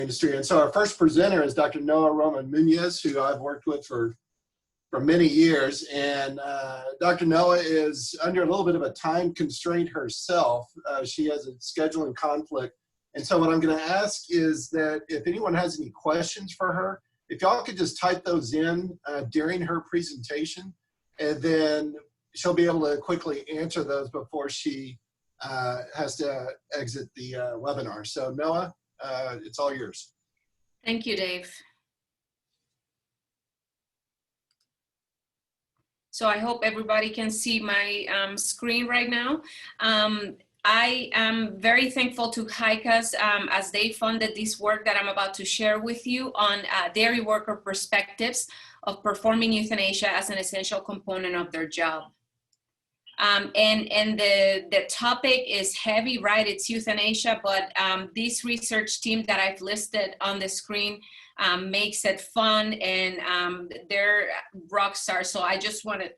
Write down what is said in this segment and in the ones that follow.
industry. And so our first presenter is Dr. Noa Román-Muñiz, who I've worked with for many years. And Dr. Noa is under a little bit of a time constraint herself. She has a scheduling conflict. And so what I'm going to ask is that if anyone has any questions for her, if y'all could just type those in during her presentation, and then she'll be able to quickly answer those before she has to exit the webinar. So Noa, it's all yours. Thank you, Dave. So I hope everybody can see my screen right now. I am very thankful to HICAHS as they funded this work that I'm about to share with you on dairy worker perspectives of performing euthanasia as an essential component of their job. And the topic is heavy, right? It's euthanasia, but this research team that I've listed on the screen makes it fun, and they're rock stars. So I just wanted,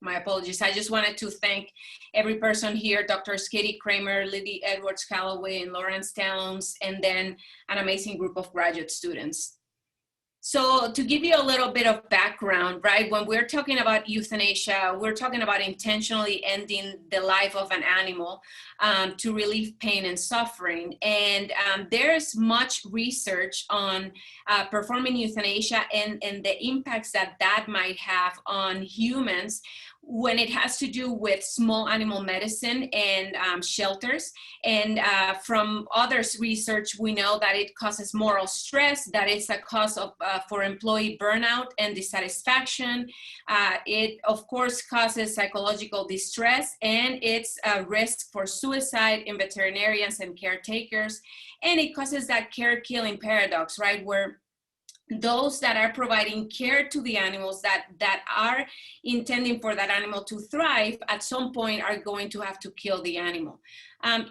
my apologies, I just wanted to thank every person here, Drs. Katie Kramer, Liddy Edwards-Calloway, and Lawrence Towns, and then an amazing group of graduate students. So to give you a little bit of background, right, when we're talking about euthanasia, we're talking about intentionally ending the life of an animal to relieve pain and suffering. And there's much research on performing euthanasia and the impacts that that might have on humans when it has to do with small animal medicine and shelters. And from others' research, we know that it causes moral stress, that it's a cause of, for employee burnout and dissatisfaction. It, of course, causes psychological distress, and it's a risk for suicide in veterinarians and caretakers. And it causes that care-killing paradox, right, where those that are providing care to the animals that are intending for that animal to thrive at some point are going to have to kill the animal.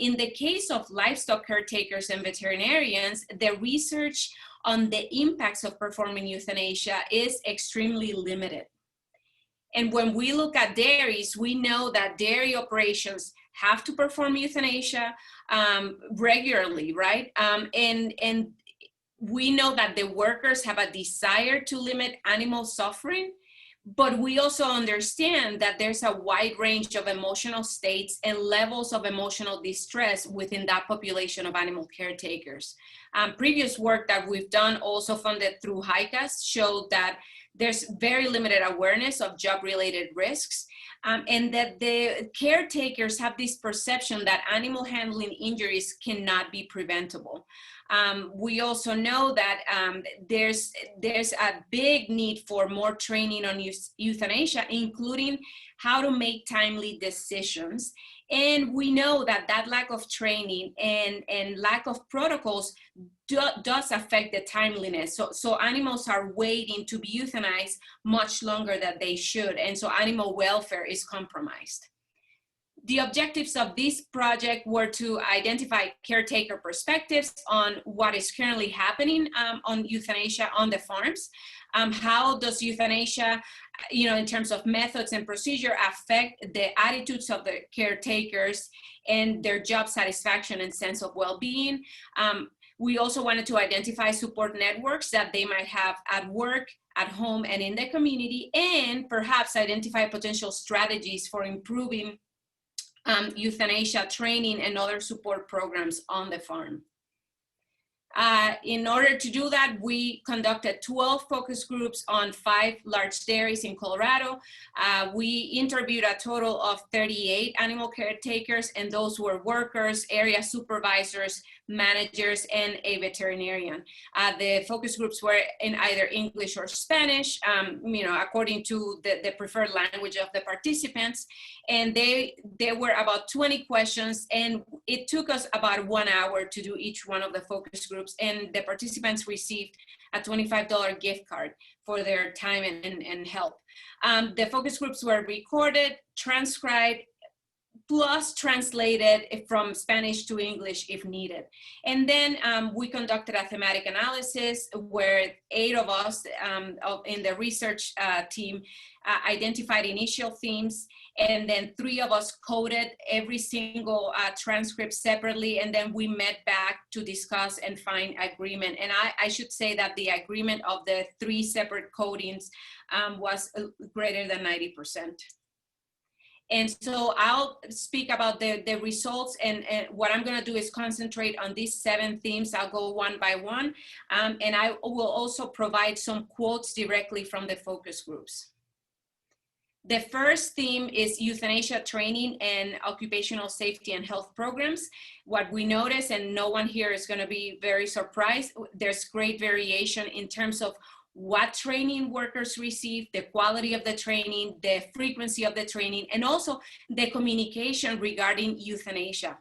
In the case of livestock caretakers and veterinarians, the research on the impacts of performing euthanasia is extremely limited. And when we look at dairies, we know that dairy operations have to perform euthanasia regularly, right? And we know that the workers have a desire to limit animal suffering, but we also understand that there's a wide range of emotional states and levels of emotional distress within that population of animal caretakers. Previous work that we've done, also funded through HICAHS, showed that there's very limited awareness of job-related risks, and that the caretakers have this perception that animal handling injuries cannot be preventable. We also know that there's a big need for more training on euthanasia, including how to make timely decisions. And we know that that lack of training and lack of protocols does affect the timeliness. So animals are waiting to be euthanized much longer than they should. And so animal welfare is compromised. The objectives of this project were to identify caretaker perspectives on what is currently happening on euthanasia on the farms. How does euthanasia, in terms of methods and procedure, affect the attitudes of the caretakers and their job satisfaction and sense of well-being? We also wanted to identify support networks that they might have at work, at home, and in the community, and perhaps identify potential strategies for improving euthanasia training and other support programs on the farm. In order to do that, we conducted 12 focus groups on 5 large dairies in Colorado. We interviewed a total of 38 animal caretakers, and those were workers, area supervisors, managers, and a veterinarian. The focus groups were in either English or Spanish, according to the preferred language of the participants. And there were about 20 questions, and it took us about 1 hour to do each one of the focus groups, and the participants received a $25 gift card for their time and help. The focus groups were recorded, transcribed, plus translated from Spanish to English if needed. And then we conducted a thematic analysis where 8 of us in the research team identified initial themes, and then 3 of us coded every single transcript separately, and then we met back to discuss and find agreement. And I should say that the agreement of the 3 separate codings was greater than 90%. And so I'll speak about the results, and what I'm going to do is concentrate on these 7 themes. I'll go one by one, and I will also provide some quotes directly from the focus groups. The first theme is euthanasia training and occupational safety and health programs. What we notice, and no one here is going to be very surprised, there's great variation in terms of what training workers receive, the quality of the training, the frequency of the training, and also the communication regarding euthanasia,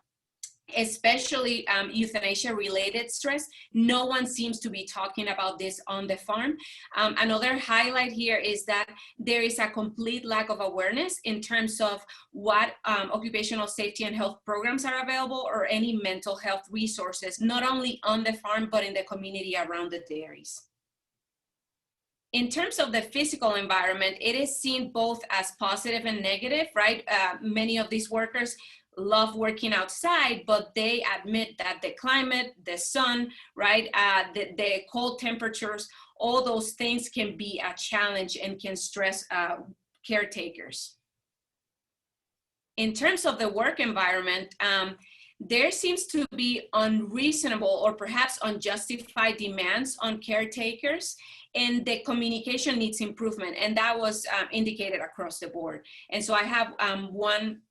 especially euthanasia-related stress. No one seems to be talking about this on the farm. Another highlight here is that there is a complete lack of awareness in terms of what occupational safety and health programs are available, or any mental health resources, not only on the farm, but in the community around the dairies. In terms of the physical environment, it is seen both as positive and negative, right? Many of these workers love working outside, but they admit that the climate, the sun, right, the cold temperatures, all those things can be a challenge and can stress caretakers. In terms of the work environment, there seems to be unreasonable or perhaps unjustified demands on caretakers, and the communication needs improvement, and that was indicated across the board. And so I have one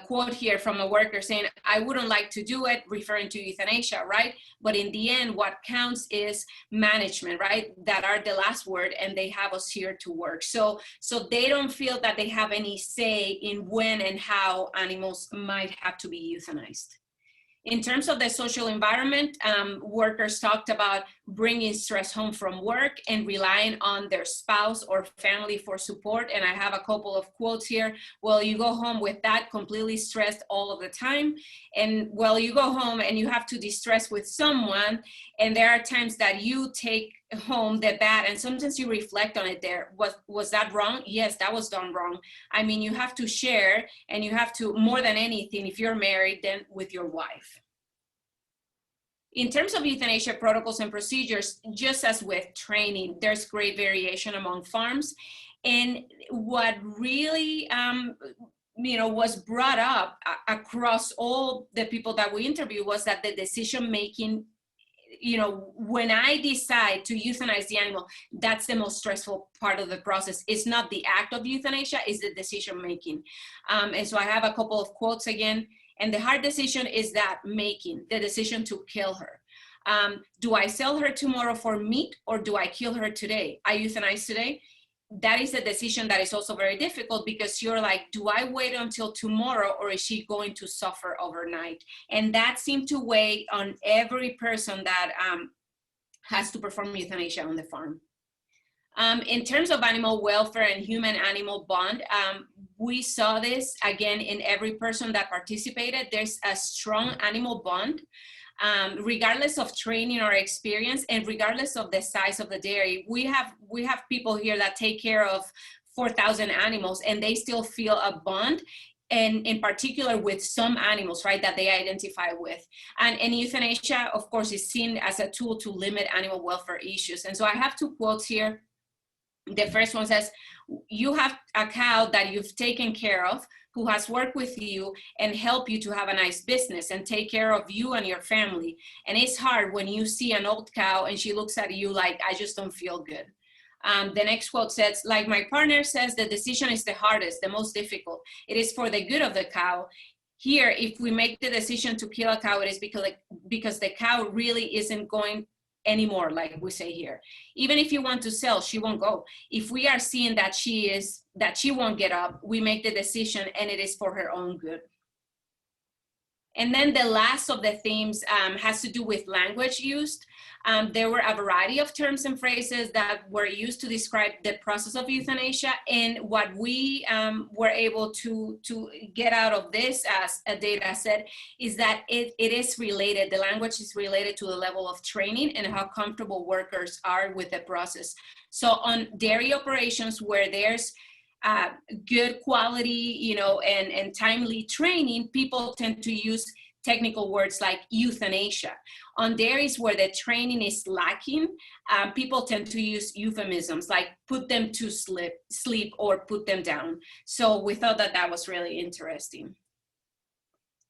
quote here from a worker saying, "I wouldn't like to do it," referring to euthanasia, right? But in the end, what counts is management, right? That are the last word, and they have us here to work. So they don't feel that they have any say in when and how animals might have to be euthanized. In terms of the social environment, workers talked about bringing stress home from work and relying on their spouse or family for support. And I have a couple of quotes here. "Well, you go home with that, completely stressed all of the time." And well, you go home and you have to distress with someone. And there are times that you take home the bad, and sometimes you reflect on it there. Was that wrong? Yes, that was done wrong. I mean, you have to share, and you have to, more than anything, if you're married, then with your wife. In terms of euthanasia protocols and procedures, just as with training, there's great variation among farms. And what really was brought up across all the people that we interviewed was that the decision-making, when I decide to euthanize the animal, that's the most stressful part of the process. It's not the act of euthanasia, it's the decision-making. And so I have a couple of quotes again. "And the hard decision is that making, the decision to kill her. Do I sell her tomorrow for meat, or do I kill her today? I euthanize today." That is a decision that is also very difficult, because you're like, do I wait until tomorrow, or is she going to suffer overnight? And that seemed to weigh on every person that has to perform euthanasia on the farm. In terms of animal welfare and human-animal bond, we saw this again in every person that participated. There's a strong animal bond, regardless of training or experience, and regardless of the size of the dairy. We have people here that take care of 4,000 animals, and they still feel a bond, and in particular with some animals, right, that they identify with. And euthanasia, of course, is seen as a tool to limit animal welfare issues. And so I have 2 quotes here. The first one says, "You have a cow that you've taken care of, who has worked with you and helped you to have a nice business and take care of you and your family. And it's hard when you see an old cow and she looks at you like, I just don't feel good." The next quote says, "Like my partner says, the decision is the hardest, the most difficult. It is for the good of the cow. Here, if we make the decision to kill a cow, it is because the cow really isn't going anymore, like we say here. Even if you want to sell, she won't go. If we are seeing that she won't get up, we make the decision, and it is for her own good." And then the last of the themes has to do with language used. There were a variety of terms and phrases that were used to describe the process of euthanasia. And what we were able to get out of this as a data set is that it is related, the language is related to the level of training and how comfortable workers are with the process. So on dairy operations where there's good quality, and timely training, people tend to use technical words like euthanasia. On dairies where the training is lacking, people tend to use euphemisms like put them to sleep or put them down. So we thought that that was really interesting.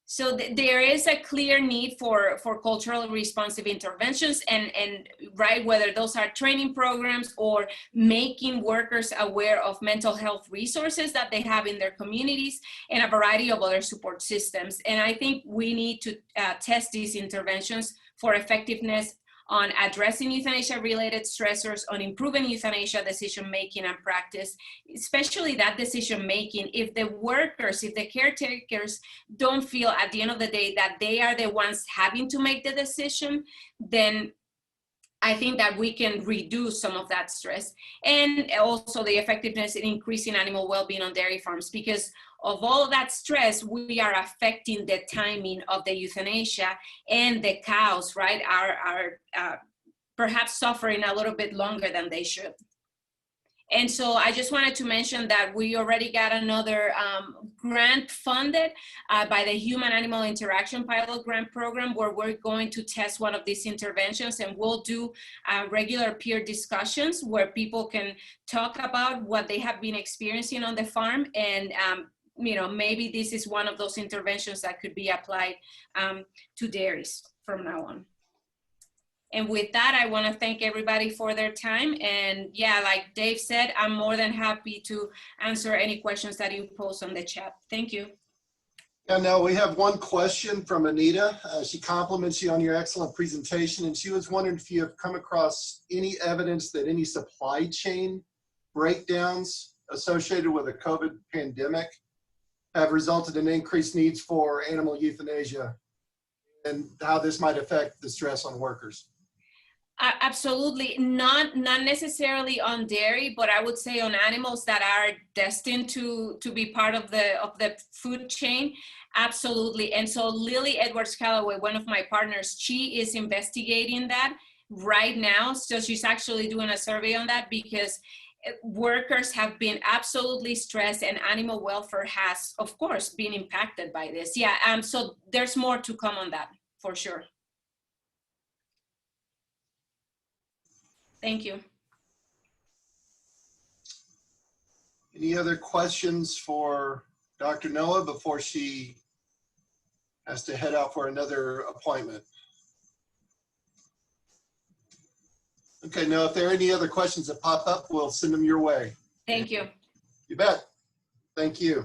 So there is a clear need for culturally responsive interventions and right, whether those are training programs or making workers aware of mental health resources that they have in their communities and a variety of other support systems. And I think we need to test these interventions for effectiveness on addressing euthanasia-related stressors, on improving euthanasia decision-making and practice, especially that decision-making. If the workers, if the caretakers don't feel at the end of the day that they are the ones having to make the decision, then I think that we can reduce some of that stress, and also the effectiveness in increasing animal well-being on dairy farms, because of all of that stress, we are affecting the timing of the euthanasia, and the cows, right, are perhaps suffering a little bit longer than they should. And so I just wanted to mention that we already got another grant funded by the Human Animal Interaction Pilot Grant Program, where we're going to test one of these interventions, and we'll do regular peer discussions where people can talk about what they have been experiencing on the farm, and maybe this is one of those interventions that could be applied to dairies from now on. And with that, I want to thank everybody for their time. And yeah, like Dave said, I'm more than happy to answer any questions that you post on the chat. Thank you. Yeah, no, we have one question from Anita. She compliments you on your excellent presentation, and she was wondering if you have come across any evidence that any supply chain breakdowns associated with the COVID pandemic have resulted in increased needs for animal euthanasia, and how this might affect the stress on workers. Absolutely, not necessarily on dairy, but I would say on animals that are destined to be part of the food chain. Absolutely. And so Lily Edwards Calloway, one of my partners, she is investigating that right now. So she's actually doing a survey on that, because workers have been absolutely stressed, and animal welfare has, of course, been impacted by this. Yeah, so there's more to come on that for sure. Thank you. Any other questions for Dr. Noa before she has to head out for another appointment? Okay, Noa, if there are any other questions that pop up, we'll send them your way. Thank you. You bet. Thank you.